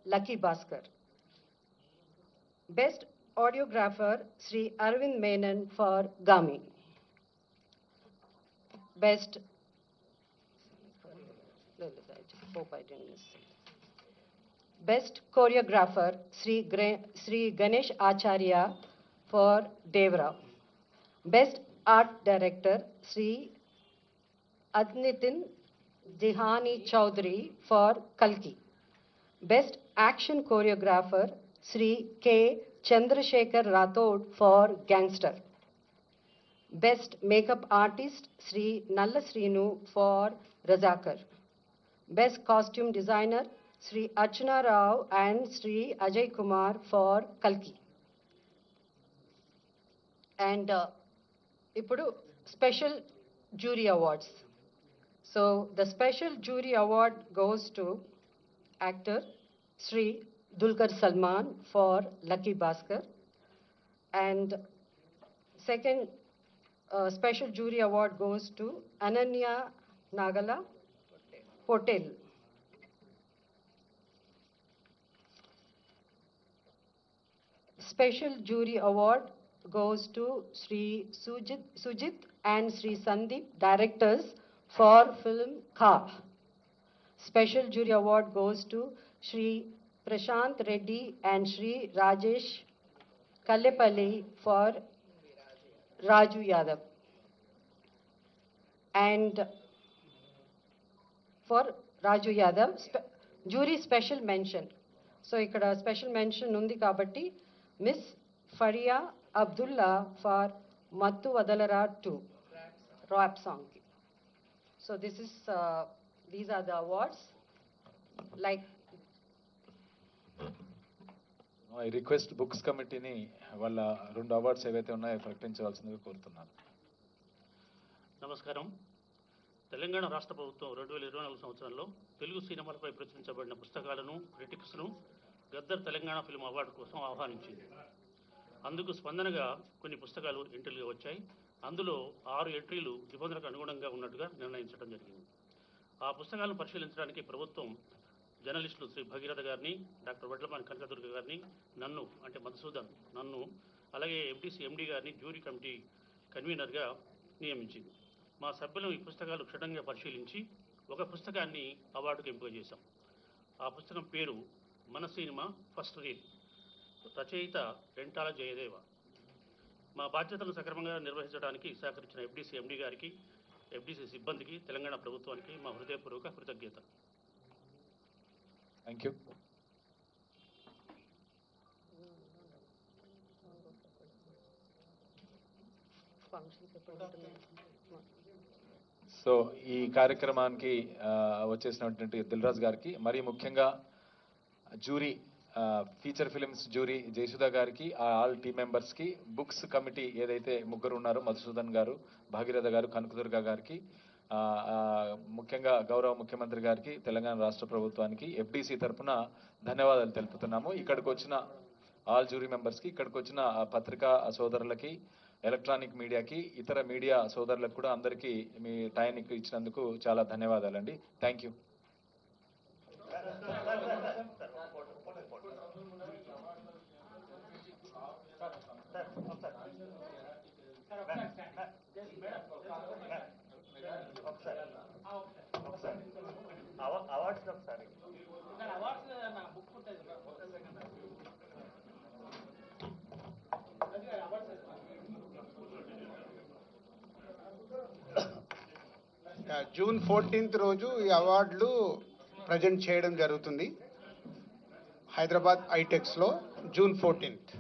Lucky Bhaskar. Best Audiographer Sri Arvind Menon for Gami. Best hope I didn't miss it. Best Choreographer Sri Ganesh Acharya for Devra. Best Art Director Sri Adnitin Dihani Chaudhary for Kalki. Best Action Choreographer Sri K. Chandrasekhar Rathod for Gangster. Best Makeup Artist Sri Nalla Srinu for Razakar. Best Costume Designer Sri Archana Rao and Sri Ajay Kumar for Kalki. And Ipudu Special Jury Awards. So the Special Jury Award goes to actor Sri Dulquer Salman for Lucky Bhaskar. And second Special Jury Award goes to Ananya Nagala Potel. Special Jury Award goes to Sri Sujit and Sri Sandeep, directors for film Kha. Special Jury Award goes to Sri Prashant Reddy and Sri Rajesh Kallepalli for Raju Yadav. And for Raju Yadav, jury special mention. So ikkada special mention undi kabatti Miss Faria Abdullah for Mattu Vadalara 2 rap song. So this is these are the awards. Like I request books committee ni valla rendu awards evaithe unnayo ప్రకటించవలసిందిగా కోరుతున్నాను. నమస్కారం. తెలంగాణ రాష్ట్ర ప్రభుత్వం 2024 సంవత్సరంలో తెలుగు సినిమాలపై ప్రచురించబడిన పుస్తకాలను క్రిటిక్స్ను Gaddar Telangana film award కోసం ఆహ్వానించింది. అందుకు స్పందనగా కొన్ని పుస్తకాలు ఎంట్రీలుగా వచ్చాయి. అందులో 6 ఎంట్రీలు నిబంధనలకు అనుగుణంగా ఉన్నట్టుగా నిర్ణయించడం జరిగింది. ఆ పుస్తకాలను పరిశీలించడానికి ప్రభుత్వం జర్నలిస్టులు శ్రీ భగీరథ గారిని, డాక్టర్ వడ్లమాని కనకదుర్గ గారిని, నన్ను అంటే మధుసూదన్ నన్ను, అలాగే ఎంటీసీ ఎండీ గారిని జ్యూరీ కమిటీ కన్వీనర్గా నియమించింది. మా సభ్యులు ఈ పుస్తకాలు క్షుణ్ణంగా పరిశీలించి ఒక పుస్తకాన్ని అవార్డుకు ఎంపిక చేశాం. ఆ పుస్తకం పేరు మన సినిమా ఫస్ట్ రీడ్, రచయిత రెంటాల జయదేవ. మా బాధ్యతలను సక్రమంగా నిర్వహించడానికి సహకరించిన ఎఫ్డీసీ ఎండీ గారికి, ఎఫ్డీసీ సిబ్బందికి, తెలంగాణ ప్రభుత్వానికి మా హృదయపూర్వక కృతజ్ఞత. Thank you. సో ఈ కార్యక్రమానికి వచ్చేసినటువంటి దిల్రాజ్ గారికి, మరీ ముఖ్యంగా jury feature films jury Jayasudha గారికి, ఆల్ టీమ్ మెంబర్స్కి, బుక్స్ కమిటీ ఏదైతే ముగ్గురు ఉన్నారో మధుసూదన్ గారు, భాగీరథ గారు, కనకదుర్గ గారికి, ముఖ్యంగా గౌరవ ముఖ్యమంత్రి గారికి, తెలంగాణ రాష్ట్ర ప్రభుత్వానికి ఎఫ్డీసీ తరఫున ధన్యవాదాలు తెలుపుతున్నాము. ఇక్కడికి వచ్చిన ఆల్ జ్యూరీ మెంబర్స్కి, ఇక్కడికి వచ్చిన పత్రికా సోదరులకి, ఎలక్ట్రానిక్ మీడియాకి, ఇతర మీడియా సోదరులకు కూడా అందరికీ మీ టైం ఇచ్చినందుకు చాలా ధన్యవాదాలండి. Thank you. జూన్ 14th రోజు ఈ అవార్డులు ప్రజెంట్ చేయడం జరుగుతుంది హైదరాబాద్ ఐటెక్స్లో, జూన్ 14th.